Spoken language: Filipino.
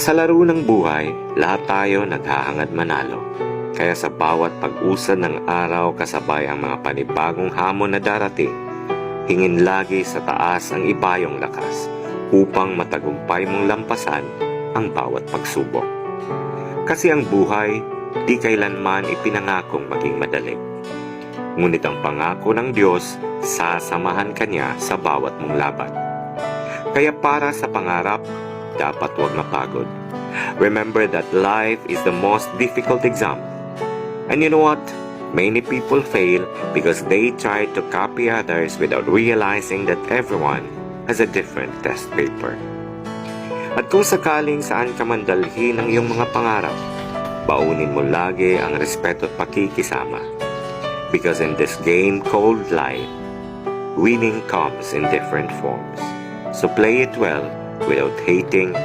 Sa laro ng buhay, lahat tayo naghahangad manalo. Kaya sa bawat pag-usad ng araw kasabay ang mga panibagong hamon na darating, hingin lagi sa taas ang ibayong lakas upang matagumpay mong lampasan ang bawat pagsubok. Kasi ang buhay, di kailanman ipinangakong maging madali. Ngunit ang pangako ng Diyos, sasamahan ka niya sa bawat mong laban. Kaya para sa pangarap, dapat huwag mapagod. Remember that life is the most difficult exam. And you know what? Many people fail because they try to copy others without realizing that everyone has a different test paper. At kung sakaling saan ka man dalhin ang iyong mga pangarap, baunin mo lagi ang respeto at pakikisama. Because in this game called life, winning comes in different forms. So play it well without hating and